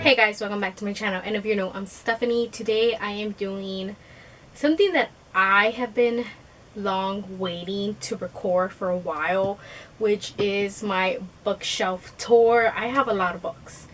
Hey guys, welcome back to my channel, and if you're new, I'm Stephanie. Today I am doing something that I have been long waiting to record for a while, which is my bookshelf tour. I have a lot of books.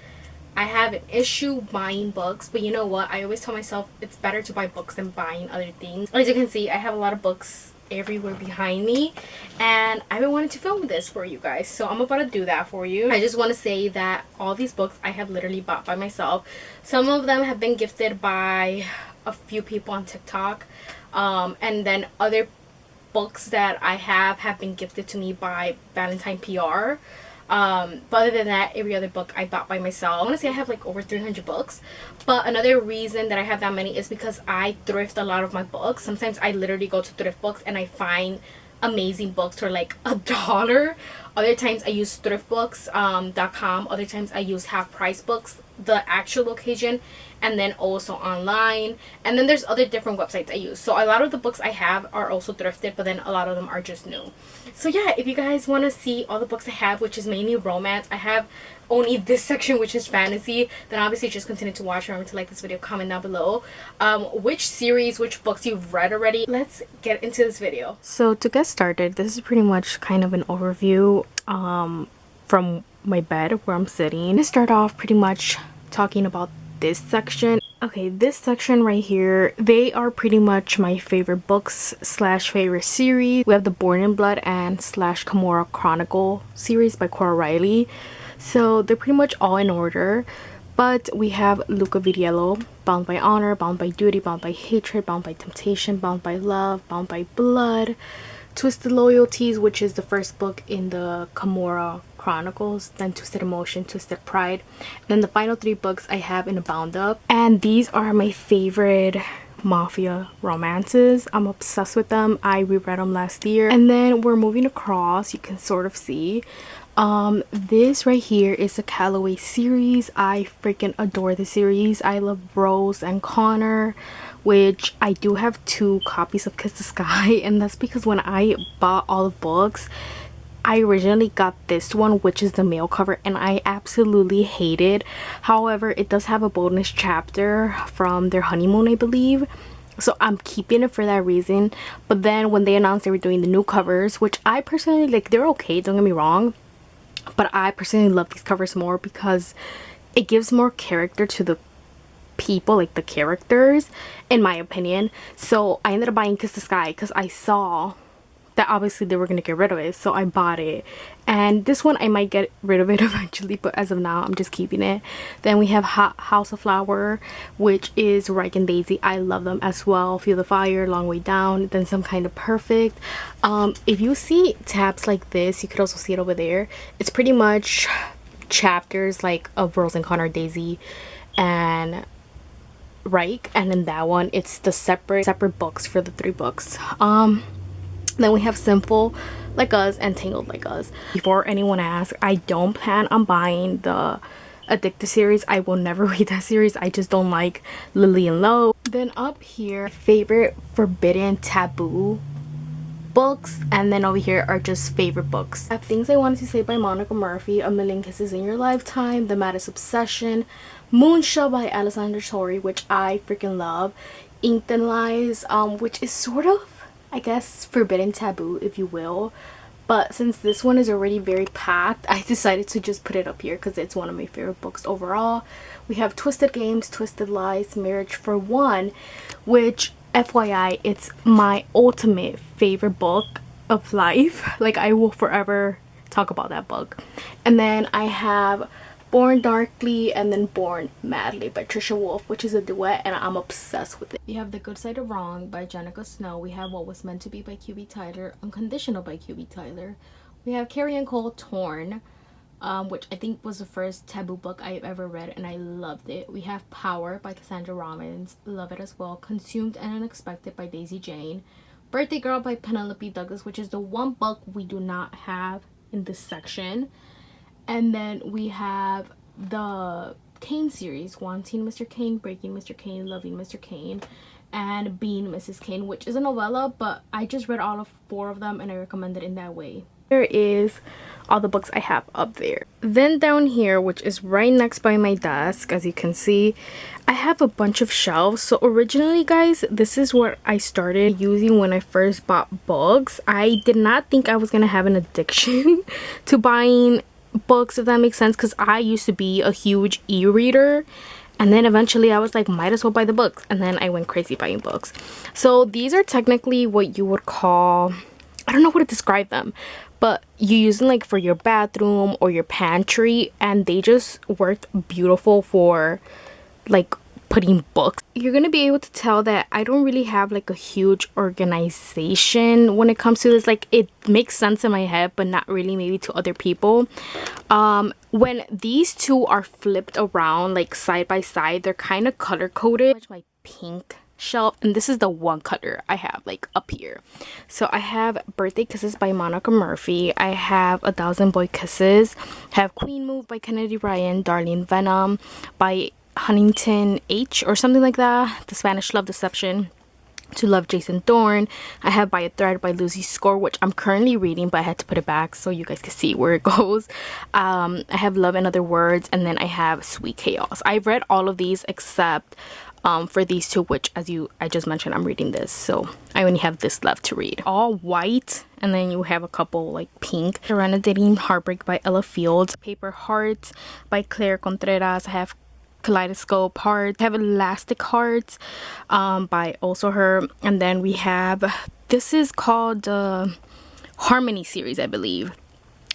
I have an issue buying books, but you know what? I always tell myself it's better to buy books than buying other things. As you can see, I have a lot of books everywhere behind me, and I've been wanting to film this for you guys, so I'm about to do that for you. I just want to say that all these books I have literally bought by myself. Some of them have been gifted by a few people on TikTok, and then other books that I have been gifted to me by Valentine PR. But other than that, every other book I bought by myself. I want to say I have like over 300 books. But another reason that I have that many is because I thrift a lot of my books. Sometimes I literally go to thrift books and I find amazing books for like $1. Other times I use thriftbooks.com. Other times I use Half Price Books, the actual location, and then also online. And then there's other different websites I use. So a lot of the books I have are also thrifted, but then a lot of them are just new. So yeah, if you guys want to see all the books I have, which is mainly romance, I have only this section, which is fantasy. Then obviously just continue to watch. Remember to like this video, comment down below which series, which books you've read already. Let's get into this video. So to get started, this is pretty much kind of an overview from my bed where I'm sitting. To start off pretty much talking about this section. Okay, this section right here, they are pretty much my favorite books slash favorite series. We have the Born in Blood and slash Camorra Chronicle series by Cora Riley. So they're pretty much all in order. But we have Luca Vidiello, Bound by Honor, Bound by Duty, Bound by Hatred, Bound by Temptation, Bound by Love, Bound by Blood, Twisted Loyalties, which is the first book in the Camorra Chronicles, then Twisted Emotion, Twisted Pride, and then the final 3 books I have in a bound up. And these are my favorite mafia romances. I'm obsessed with them. I reread them last year. And then we're moving across, you can sort of see this right here is a Calloway series. I freaking adore the series. I love Rose and Connor, which I do have 2 copies of Kiss the Sky, and that's because when I bought all the books, I originally got this one, which is the male cover, and I absolutely hate it. However, it does have a bonus chapter from their honeymoon, I believe, so I'm keeping it for that reason. But then when they announced they were doing the new covers, which I personally like, they're okay, don't get me wrong, but I personally love these covers more because it gives more character to the people, like the characters, in my opinion. So I ended up buying Kiss the Sky because I saw that obviously they were going to get rid of it, so I bought it. And this one I might get rid of it eventually, but as of now I'm just keeping it. Then we have House of Flower, which is Reich and Daisy. I love them as well. Feel the Fire, Long Way Down, then Some Kind of Perfect. If you see tabs like this, you could also see it over there. It's pretty much chapters like of Rose and Connor, Daisy, and Reich, and in that one it's the separate books for the 3 books. Then we have Simple Like Us and Tangled Like Us. Before anyone asks, I don't plan on buying the Addicted series. I will never read that series. I just don't like Lillian Lowe. Then up here, favorite forbidden taboo books, and then over here are just favorite books. I have Things I Wanted to Say by Monica Murphy, A Million Kisses in Your Lifetime, The Maddest Obsession, Moonshell by Alessandra Torre, which I freaking love, Inked and Lies, which is sort of, I guess, forbidden taboo, if you will. But since this one is already very packed, I decided to just put it up here because it's one of my favorite books overall. We have Twisted Games, Twisted Lies, Marriage for One, which, FYI, it's my ultimate favorite book of life. Like, I will forever talk about that book. And then I have Born Darkly and then Born Madly by Trisha Wolfe, which is a duet, and I'm obsessed with it. We have The Good Side of Wrong by Jenica Snow. We have What Was Meant to Be by QB Tyler, Unconditional by QB Tyler. We have Carrie and Cole, Torn, which I think was the first taboo book I've ever read, and I loved it. We have Power by Cassandra Robbins, love it as well. Consumed and Unexpected by Daisy Jane. Birthday Girl by Penelope Douglas, which is the one book we do not have in this section. And then we have the Kane series, Wanting Mr. Kane, Breaking Mr. Kane, Loving Mr. Kane, and Being Mrs. Kane, which is a novella, but I just read all of 4 of them and I recommend it in that way. There is all the books I have up there. Then down here, which is right next by my desk, as you can see, I have a bunch of shelves. So originally, guys, this is what I started using when I first bought books. I did not think I was gonna have an addiction to buying books, if that makes sense, because I used to be a huge e-reader, and then eventually I was like, might as well buy the books, and then I went crazy buying books. So these are technically what you would call, I don't know how to describe them, but you use them like for your bathroom or your pantry, and they just worked beautiful for like putting books. You're gonna be able to tell that I don't really have like a huge organization when it comes to this. Like, it makes sense in my head, but not really maybe to other people. When these two are flipped around like side by side, they're kind of color coded. My pink shelf, and this is the one color I have like up here. So I have Birthday Kisses by Monica Murphy, I have A Thousand Boy Kisses, I have Queen Move by Kennedy Ryan, Darlene Venom by Huntington H or something like that, The Spanish Love Deception, To Love Jason Thorne. I have By a Thread by Lucy Score, which I'm currently reading, but I had to put it back so you guys can see where it goes. I have Love in Other Words, and then I have Sweet Chaos. I've read all of these except for these two, which I just mentioned, I'm reading this, so I only have this left to read. All white, and then you have a couple like pink. Serenading Heartbreak by Ella Fields, Paper Hearts by Claire Contreras. I have Kaleidoscope Hearts. I have Elastic Hearts by also her, and then we have, this is called the Harmony series, I believe,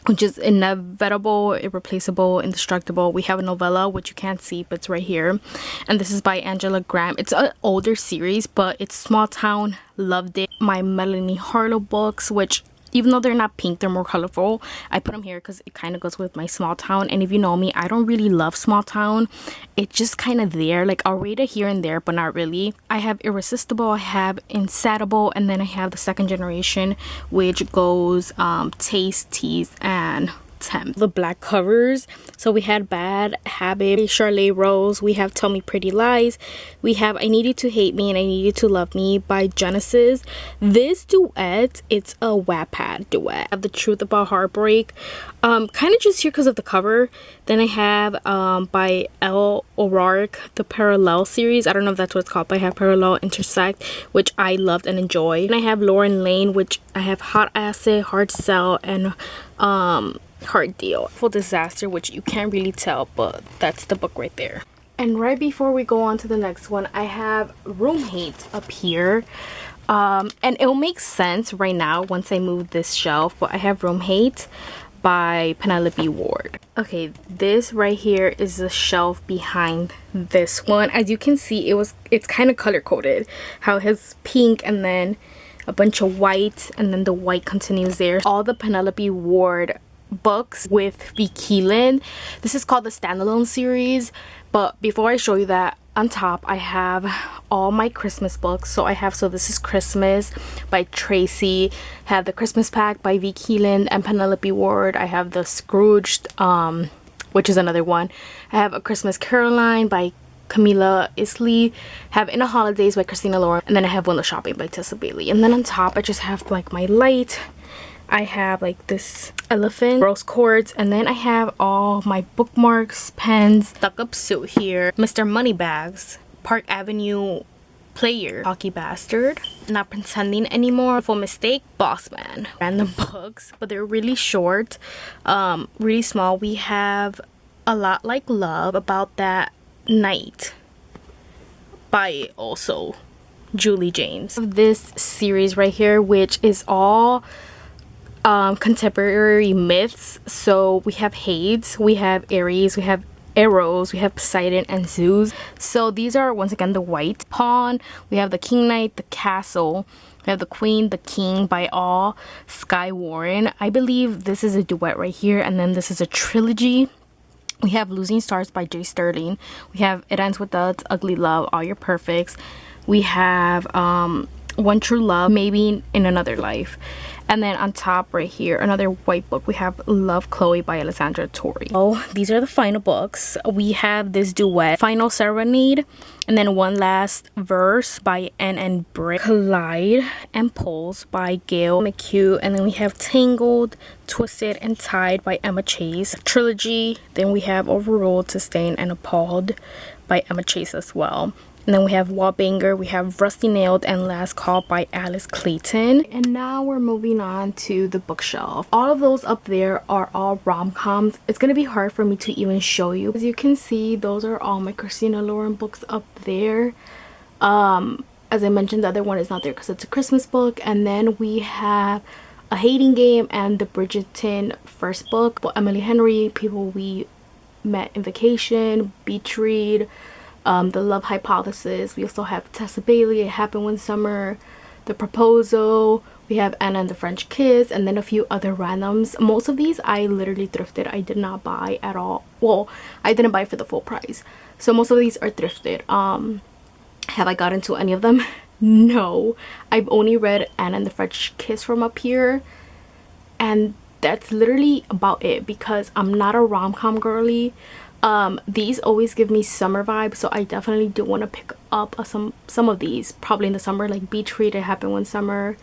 which is Inevitable, Irreplaceable, Indestructible. We have a novella, which you can't see, but it's right here, and this is by Angela Graham. It's an older series, but it's Small Town. Loved it. My Melanie Harlow books, which even though they're not pink, they're more colorful. I put them here because it kind of goes with my Small Town. And if you know me, I don't really love Small Town. It's just kind of there. Like, I'll read it here and there, but not really. I have Irresistible, I have Insatiable, and then I have the second generation, which goes Taste, Tease, and Temp. The black covers. So we had Bad Habit, Charlotte Rose. We have Tell Me Pretty Lies. We have I Need You to Hate Me and I Need You to Love Me by Genesis. This duet, it's a Wattpad duet. I have The Truth About Heartbreak. Kind of just here because of the cover. Then I have by Elle O'Rourke, the Parallel series. I don't know if that's what it's called, but I have Parallel Intersect, which I loved and enjoyed. And I have Lauren Lane, which I have Hot Acid, Hard Sell, and Hard Deal. Full Disaster, which you can't really tell, but that's the book right there. And right before we go on to the next one, I have Room Hate up here. And it'll make sense right now once I move this shelf, but I have Room Hate by Penelope Ward. Okay, this right here is the shelf behind this one. As you can see, it's kind of color coded. How it has pink and then a bunch of white, and then the white continues there. All the Penelope Ward books with V. Keelan. This is called the Standalone series, but before I show you that, on top I have all my Christmas books. So this is Christmas by Tracy, I have the Christmas Pack by V. Keelan and Penelope Ward, I have the Scrooged, which is another one, I have A Christmas Caroline by Camilla Isley, have In the Holidays by Christina Lauren, and then I have Window Shopping by Tessa Bailey. And then on top I just have like my light, I have like this elephant, rose quartz, and then I have all my bookmarks, pens, Stuck Up Suit here, Mr. Moneybags, Park Avenue Player, Hockey Bastard, Not Pretending Anymore, Full Mistake, Boss Man. Random books, but they're really short, really small. We have A Lot Like Love, About That Night by also Julie James. This series right here, which is all contemporary myths. So we have Hades, we have Ares, we have Eros, we have Poseidon and Zeus. So these are once again the white pawn. We have the King Knight, the Castle, we have the Queen, the King by all Sky Warren. I believe this is a duet right here, and then this is a trilogy. We have Losing Stars by Jay Sterling. We have It Ends With Us, Ugly Love, All Your Perfects. We have One True Love, Maybe in Another Life. And then on top right here, another white book, we have Love, Chloe by Alessandra Torre. Oh, these are the final books. We have this duet, Final Serenade, and then One Last Verse by Anne and Britt, Collide and Pulse by Gail McHugh, and then we have Tangled, Twisted and Tied by Emma Chase, Trilogy. Then we have Overruled, Sustained and Appalled by Emma Chase as well. And then we have Wallbanger, we have Rusty Nailed and Last Call by Alice Clayton. And now we're moving on to the bookshelf. All of those up there are all rom-coms. It's gonna be hard for me to even show you. As you can see, those are all my Christina Lauren books up there. As I mentioned, the other one is not there because it's a Christmas book. And then we have A Hating Game and the Bridgerton first book. Emily Henry, People We Met in Vacation, Beach Read, The Love Hypothesis. We also have Tessa Bailey, It Happened One Summer, The Proposal. We have Anna and the French Kiss, and then a few other randoms. Most of these I literally thrifted. I did not buy at all. Well, I didn't buy for the full price. So most of these are thrifted. Have I got into any of them? No. I've only read Anna and the French Kiss from up here. And that's literally about it because I'm not a rom-com girly. These always give me summer vibes, so I definitely do want to pick up some of these probably in the summer, like Beach Read, It Happened One Summer,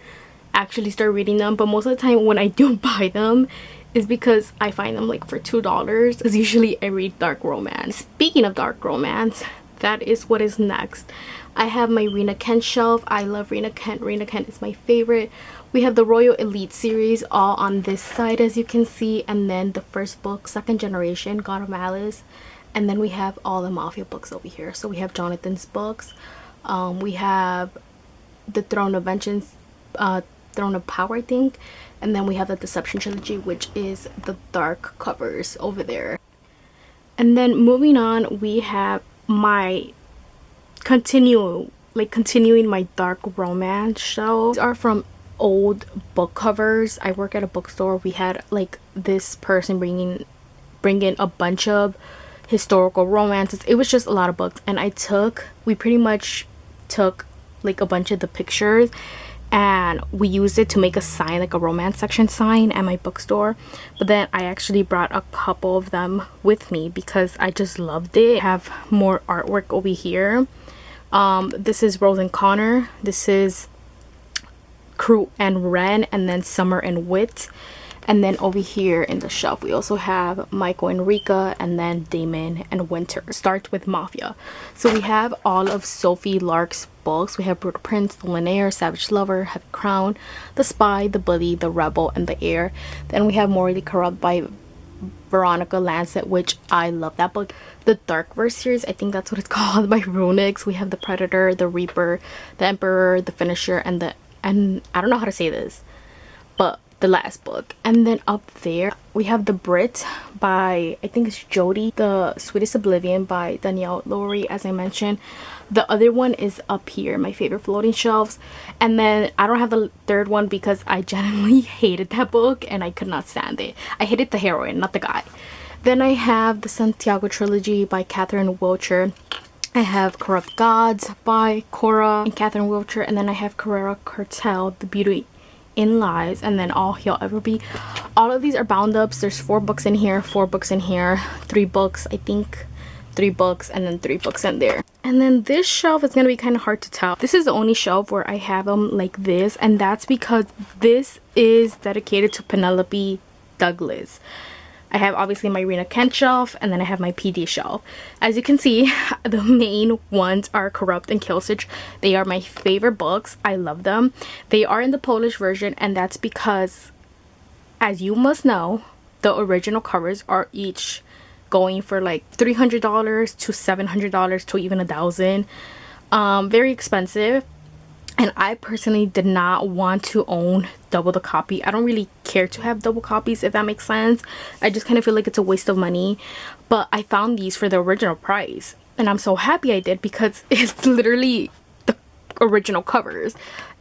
actually start reading them. But most of the time when I do buy them is because I find them like for $2, because usually I read dark romance. Speaking of dark romance, that is what is next. I have my Rena Kent shelf. I love Rena Kent. Rena Kent is my favorite. We have the Royal Elite series all on this side, as you can see, and then the first book, Second Generation, God of Malice, and then we have all the Mafia books over here. So we have Jonathan's books, we have the Throne of Vengeance, Throne of Power, I think, and then we have the Deception trilogy, which is the dark covers over there. And then moving on, we have my continuing my dark romance shelf. These are from old book covers. I work at a bookstore. We had like this person bring in a bunch of historical romances. It was just a lot of books, and we pretty much took like a bunch of the pictures and we used it to make a sign, like a romance section sign at my bookstore. But then I actually brought a couple of them with me because I just loved it. I have more artwork over here. This is Rose and Connor, this is Crew and Ren, and then Summer and Wit. And then over here in the shelf we also have Michael and Rika, and then Damon and Winter. Starts with Mafia. So we have all of Sophie Lark'S books. We have Brutal Prince, The Linear, Savage Lover, Heavy Crown, The Spy, The Bully, The Rebel, and The Heir. Then we have Morally Corrupt by Veronica Lancet, which I love that book. The Darkverse series, I think that's what it's called, by Runix. We have The Predator, The Reaper, The Emperor, The Finisher, and I don't know how to say this, but the last book. And then up there we have The Brit by, I think it's Jody, The Sweetest Oblivion by Danielle Lowry, as I mentioned. The other one is up here, my favorite floating shelves. And then I don't have the third one because I genuinely hated that book and I could not stand it. I hated the heroine, not the guy. Then I have the Santiago trilogy by Catherine Wilcher. I have Corrupt Gods by Cora and Catherine Wilcher. And then I have Carrera Cartel, The Beauty in Lies, and then All He'll Ever Be. All of these are bound ups. There's 4 books in here, 4 books in here, 3 books, I think 3 books, and then 3 books in there. And then this shelf is gonna be kind of hard to tell. This is the only shelf where I have them like this, and that's because this is dedicated to Penelope Douglas. I have obviously my Rena Kent shelf, and then I have my PD shelf. As you can see, the main ones are Corrupt and Kill Switch. They are my favorite books. I love them. They are in the Polish version, and that's because, as you must know, the original covers are each going for like $300 to $700 to even $1,000. Very expensive. And I personally did not want to own double the copy. I don't really care to have double copies, if that makes sense. I just kind of feel like it's a waste of money. But I found these for the original price. And I'm so happy I did because it's literally the original covers.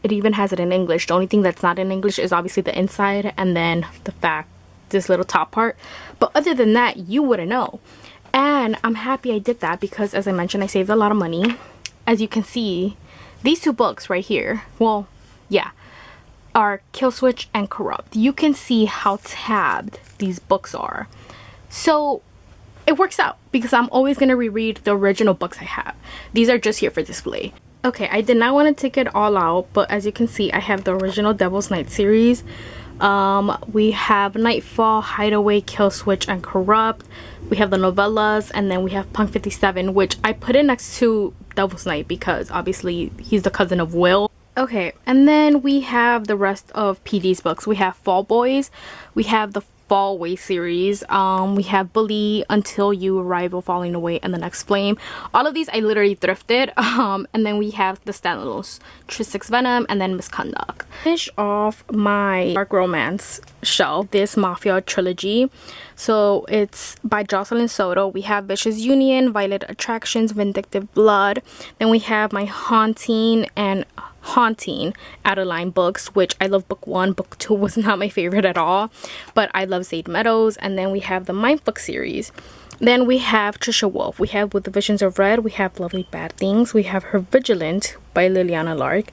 It even has it in English. The only thing that's not in English is obviously the inside and then this little top part. But other than that, you wouldn't know. And I'm happy I did that because, as I mentioned, I saved a lot of money. As you can see, these 2 books right here, well, yeah, are Kill Switch and Corrupt. You can see how tabbed these books are. So it works out because I'm always going to reread the original books I have. These are just here for display. Okay, I did not want to take it all out, but as you can see, I have the original Devil's Night series. We have Nightfall, Hideaway, Kill Switch, and Corrupt. We have the novellas, and then we have Punk 57, which I put in next to Devil's Night because obviously he's the cousin of Will. Okay, and then we have the rest of PD's books. We have Fall Boys, we have the Fallway series, we have Bully, Until You, Arrival, Falling Away, and The Next Flame. All of these I literally thrifted. And then we have the standalones, Trisix Venom, and then Misconduct. Finish off my dark romance shelf, this Mafia trilogy. So it's by Jocelyn Soto. We have Vicious Union, Violent Attractions, Vindictive Blood. Then we have my Haunting and Haunting Adeline books, which I love. Book 1, book 2 was not my favorite at all, but I love Zade Meadows. And then we have the Mindfuck series. Then we have Trisha Wolfe. We have With the Visions of Red. We have Lovely Bad Things. We have Her Vigilant by Liliana Lark.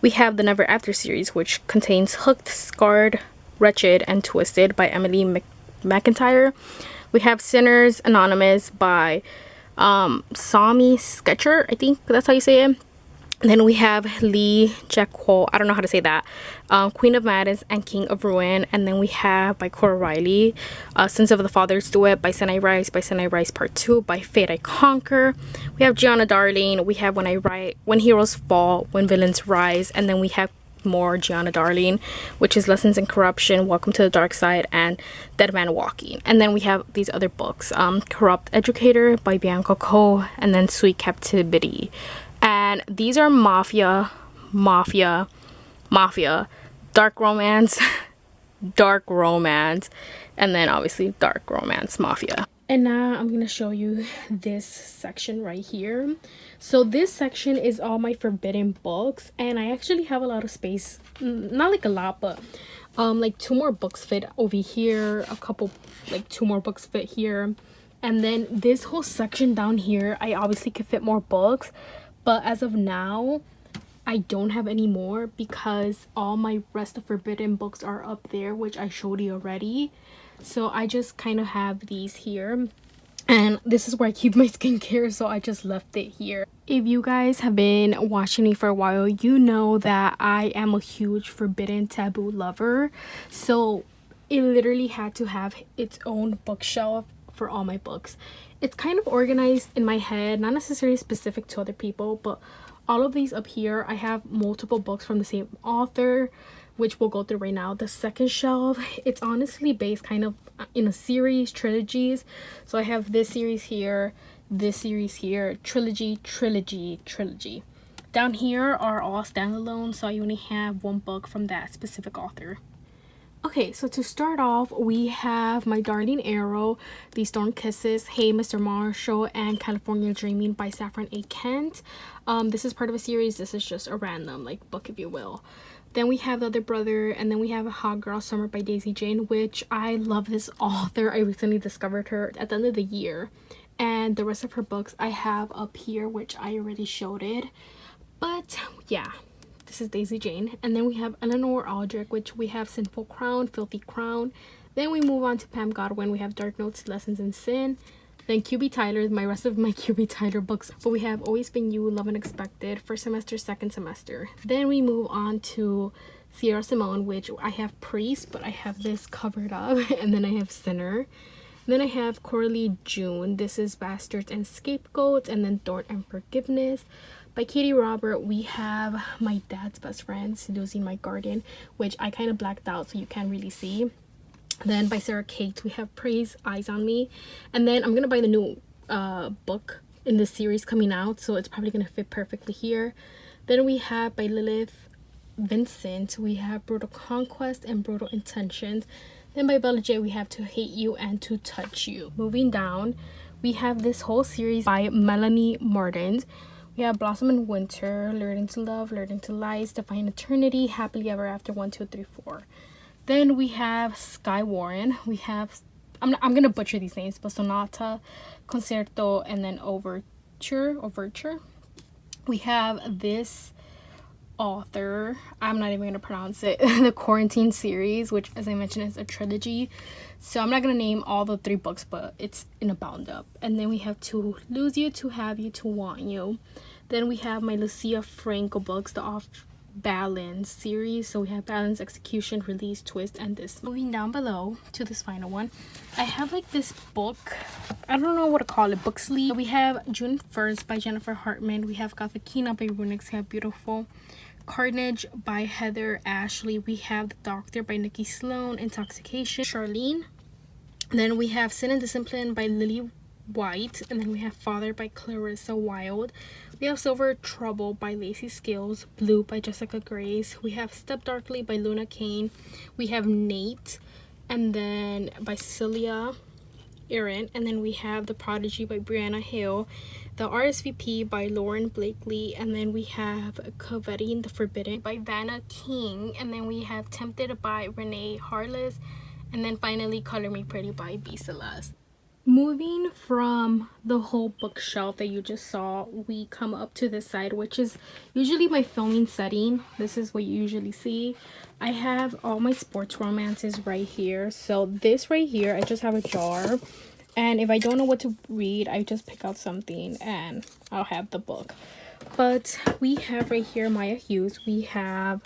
We have the Never After series, which contains Hooked, Scarred, Wretched, and Twisted by Emily McIntyre. We have Sinners Anonymous by Sami Sketcher, I think that's how you say it. Then we have Lee Jacquot, I don't know how to say that, Queen of Madness and King of Ruin. And then we have by Cora Riley, Sins of the Fathers Do It by Senai Rice, by Senai Rice Part 2, by Fate I Conquer. We have Gianna Darling. We have When Heroes Fall, When Villains Rise. And then we have more Gianna Darling, which is Lessons in Corruption, Welcome to the Dark Side, and Dead Man Walking. And then we have these other books, Corrupt Educator by Bianca Ko, and then Sweet Captivity. And these are mafia, dark romance, dark romance, and then obviously dark romance, mafia. And now I'm going to show you this section right here. So this section is all my forbidden books, and I actually have a lot of space, not like a lot, but like 2 more books fit over here, a couple, like 2 more books fit here. And then this whole section down here, I obviously could fit more books, but as of now, I don't have any more because all my rest of forbidden books are up there, which I showed you already. So I just kind of have these here. And this is where I keep my skincare, so I just left it here. If you guys have been watching me for a while, you know that I am a huge forbidden taboo lover. So it literally had to have its own bookshelf for all my books. It's kind of organized in my head, not necessarily specific to other people, but all of these up here, I have multiple books from the same author, which we'll go through right now. The second shelf, it's honestly based kind of in a series, trilogies. So I have this series here, trilogy. Down here are all standalone, so I only have 1 book from that specific author. Okay, so to start off, we have My Darling Arrow, These Storm Kisses, Hey Mr. Marshall, and California Dreaming by Saffron A. Kent. This is part of a series. This is just a random like book, if you will. Then we have The Other Brother, and then we have Hot Girl Summer by Daisy Jane, which I love this author. I recently discovered her at the end of the year. And the rest of her books I have up here, which I already showed it. But yeah. This is Daisy Jane. And then we have Eleanor Aldrich, which we have Sinful Crown, Filthy Crown. Then we move on to Pam Godwin. We have Dark Notes, Lessons in Sin. Then QB Tyler, my rest of my QB Tyler books. But we have Always Been You, Love Unexpected, first semester, second semester. Then we move on to Sierra Simone, which I have Priest, but I have this covered up. And then I have Sinner. Then I have Coralie June. This is Bastards and Scapegoats. And then Thorn and Forgiveness. By Katie Robert, we have My Dad's Best Friend, Seducing My Garden, which I kind of blacked out so you can't really see. Then by Sarah Kate, we have Praise, Eyes on Me. And then I'm going to buy the new book in this series coming out, so it's probably going to fit perfectly here. Then we have by Lilith Vincent, we have Brutal Conquest and Brutal Intentions. Then by Bella J, we have To Hate You and To Touch You. Moving down, we have this whole series by Melanie Martins. We have Blossom in Winter, Learning to Love, Learning to Lies, Define Eternity, Happily Ever After 1, 2, 3, 4. Then we have Sky Warren. We have, I'm gonna butcher these names, but Sonata, Concerto, and then Overture. We have this author. I'm not even gonna pronounce it. The Quarantine series, which as I mentioned is a trilogy. So I'm not gonna name all the 3 books, but it's in a bound up. And then we have To Lose You, To Have You, To Want You. Then we have my Lucia Franco books, the Off Balance series. So we have Balance, Execution, Release, Twist, and this. Moving down below to this final one, I have like this book, I don't know what to call it, book sleeve. We have June 1st by Jennifer Hartman. We have Gothikina by Runix. We have Beautiful Carnage by Heather Ashley. We have The Doctor by Nikki Sloan. Intoxication, Charlene. Then we have Sin and Discipline by Lily White. And then we have Father by Clarissa Wilde. We have Silver Trouble by Lacey Skills. Blue by Jessica Grace. We have Step Darkly by Luna Kane. We have Nate, and then by Cecilia Aaron. And then we have The Prodigy by Brianna Hill. The RSVP by Lauren Blakely. And then we have Coveting the Forbidden by Vanna King. And then we have Tempted by Renee Harless. And then finally Color Me Pretty by B. Celeste. Moving from the whole bookshelf that you just saw, we come up to this side, which is usually my filming setting. This is what you usually see. I have all my sports romances right here. So this right here, I just have a jar. And if I don't know what to read, I just pick out something and I'll have the book. But we have right here Maya Hughes. We have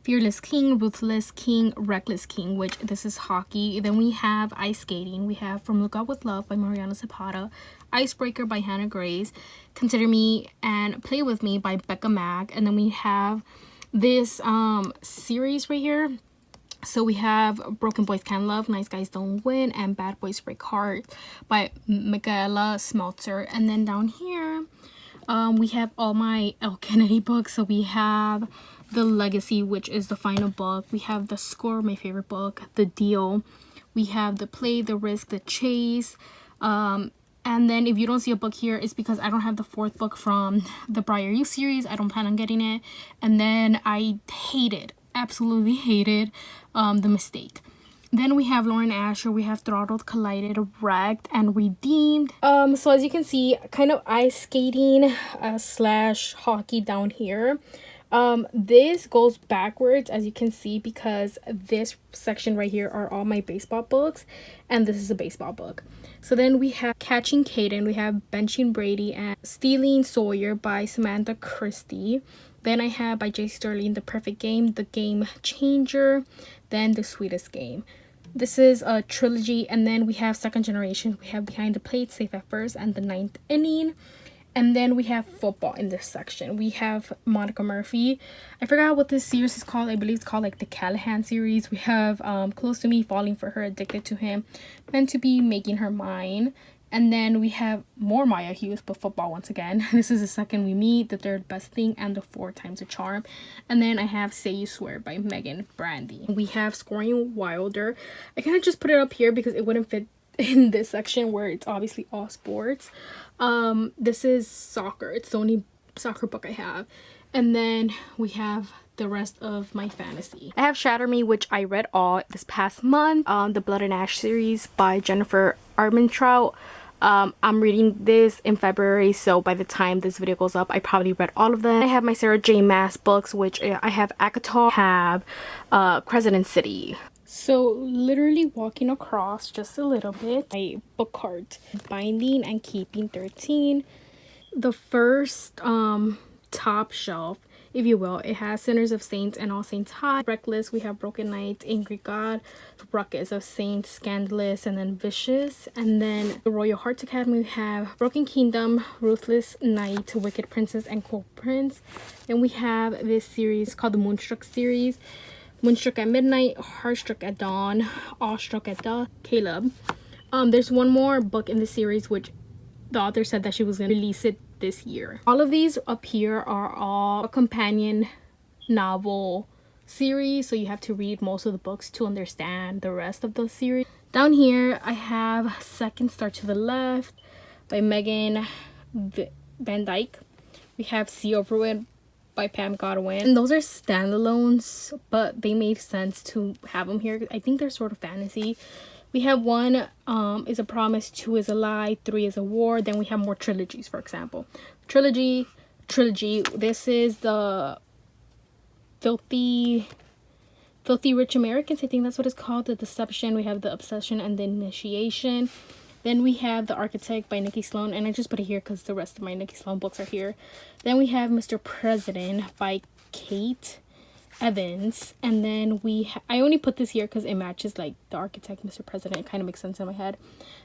Fearless King, Ruthless King, Reckless King, which this is hockey. Then we have Ice Skating. We have From Look Out With Love by Mariana Zapata. Icebreaker by Hannah Grace. Consider Me and Play With Me by Becca Mack. And then we have this series right here. So we have Broken Boys Can't Love, Nice Guys Don't Win, and Bad Boys Break Heart by Michaela Smeltzer. And then down here, we have all my Elle Kennedy books. So we have The Legacy, which is the final book. We have The Score, my favorite book. The Deal. We have The Play, The Risk, The Chase. And then if you don't see a book here, it's because I don't have the 4th book from the Briar You series. I don't plan on getting it. And then I absolutely hated The Mistake. Then we have Lauren Asher. We have Throttled, Collided, Wrecked, and Redeemed. So as you can see, kind of ice skating slash hockey down here. This goes backwards, as you can see, because this section right here are all my baseball books, and this is a baseball book. So then we have Catching Caden, we have Benching Brady, and Stealing Sawyer by Samantha Christie. Then I have by Jay Sterling The Perfect Game, The Game Changer, then The Sweetest Game. This is a trilogy. And then we have Second Generation. We have Behind the Plate, Safe at First, and The Ninth Inning. And then we have football in this section. We have Monica Murphy. I forgot what this series is called. I believe it's called like the Callahan series. We have Close to Me, Falling for Her, Addicted to Him, Meant to Be, Making Her Mine. And then we have more Maya Hughes, but football once again. This is The Second We Meet, The Third Best Thing, and The 4 Times a Charm. And then I have Say You Swear by Megan Brandy. We have Scoring Wilder. I kind of just put it up here because it wouldn't fit in this section where it's obviously all sports. This is soccer. It's the only soccer book I have. And then we have the rest of my fantasy. I have Shatter Me, which I read all this past month. The Blood and Ash series by Jennifer Armentrout. I'm reading this in February, so by the time this video goes up, I probably read all of them. I have my Sarah J Maas books, which I have ACOTAR, have Crescent City. So literally walking across just a little bit, my book cart, Binding and Keeping 13. The first top shelf, if you will, it has Sinners of Saints and All Saints High. Reckless, we have Broken Knights, Angry God, Ruckus of Saints, Scandalous, and then Vicious. And then the Royal Hearts Academy, we have Broken Kingdom, Ruthless Knight, Wicked Princess, and Cold Prince. Then we have this series called the Moonstruck series. Moonstruck at Midnight, Heartstruck at Dawn, Awestruck at Dusk, Caleb. There's one more book in the series which the author said that she was going to release it this year. All of these up here are all a companion novel series, so you have to read most of the books to understand the rest of the series. Down here I have Second Star to the Left by Megan Van Dyke. We have Sea of Ruin by Pam Godwin. And those are standalones, but they made sense to have them here. I think they're sort of fantasy. We have one is a promise, 2 is a lie, 3 is a war. Then we have more trilogies, for example. Trilogy. This is the Filthy Rich Americans, I think that's what it's called. The Deception, we have The Obsession and The Initiation. Then we have The Architect by Nikki Sloan, and I just put it here because the rest of my Nikki Sloan books are here. Then we have Mr. President by Kate Evans, and then I only put this here because it matches like The Architect, Mr. President. It kind of makes sense in my head.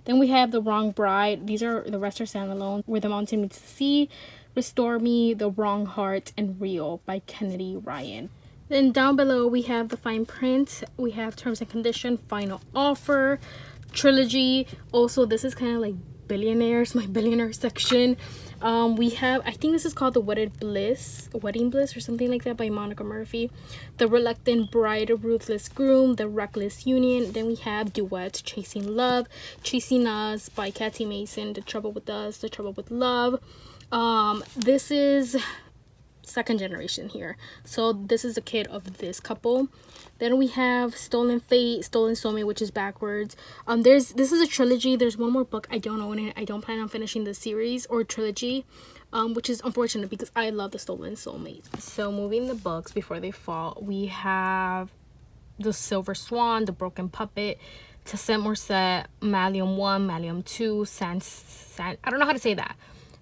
Then we have The Wrong Bride. The rest are standalone. Where the Mountain Meets the Sea, Restore Me, The Wrong Heart, and Real by Kennedy Ryan. Then down below we have The Fine Print. We have Terms and Conditions, Final Offer, Trilogy. Also, this is kind of like billionaires, my billionaire section. We have, I think this is called The Wedding Bliss or something like that by Monica Murphy. The Reluctant Bride, Ruthless Groom, The Reckless Union. Then we have Duet, Chasing Love, Chasing Us by Katty Mason, The Trouble with Us, The Trouble with Love. This is second generation here, so this is the kid of this couple. Then we have Stolen Fate, Stolen Soulmate, which is backwards. This is a trilogy. There's one more book I don't own it. I don't plan on finishing the series or trilogy, which is unfortunate because I love the Stolen Soulmate. So moving the books before they fall, we have The Silver Swan, The Broken Puppet, Tessette Morset, Malleum 1, Malleum 2, I don't know how to say that,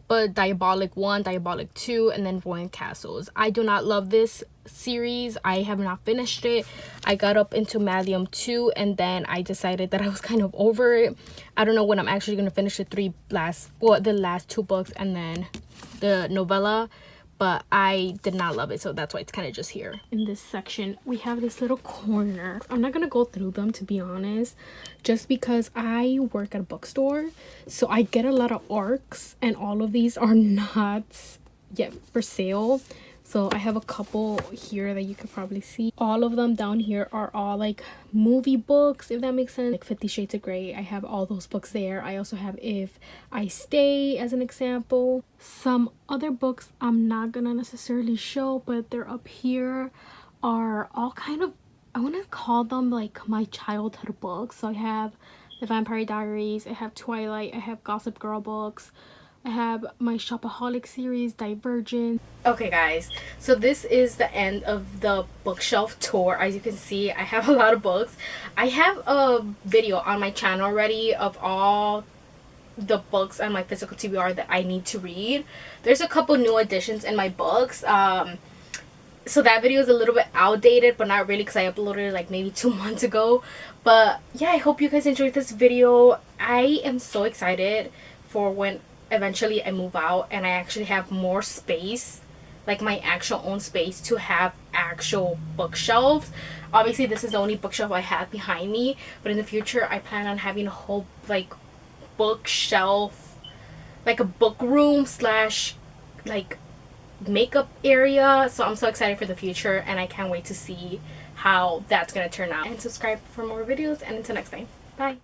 but Diabolic 1, Diabolic 2, and then Royal Castles. I do not love this series. I have not finished it. I got up into Malleum 2, and then I decided that I was kind of over it. I don't know when I'm actually going to finish the last two books and then the novella, but I did not love it, so that's why it's kind of just here. In this section, we have this little corner. I'm not going to go through them, to be honest, just because I work at a bookstore, so I get a lot of ARCs, and all of these are not yet for sale. So I have a couple here that you can probably see. All of them down here are all like movie books, if that makes sense. Like 50 Shades of Grey, I have all those books there. I also have If I Stay as an example. Some other books I'm not gonna necessarily show, but they're up here, are all kind of, I want to call them like my childhood books. So I have The Vampire Diaries, I have Twilight, I have Gossip Girl books, I have my Shopaholic series, Divergent. Okay guys, so this is the end of the bookshelf tour. As you can see, I have a lot of books. I have a video on my channel already of all the books on my physical TBR that I need to read. There's a couple new additions in my books. So that video is a little bit outdated, but not really because I uploaded it like maybe 2 months ago. But yeah, I hope you guys enjoyed this video. I am so excited for when eventually I move out and I actually have more space, like my actual own space to have actual bookshelves. Obviously this is the only bookshelf I have behind me, but in the future I plan on having a whole like bookshelf, like a book room slash like makeup area. So I'm so excited for the future and I can't wait to see how that's gonna turn out. And subscribe for more videos, and until next time, bye.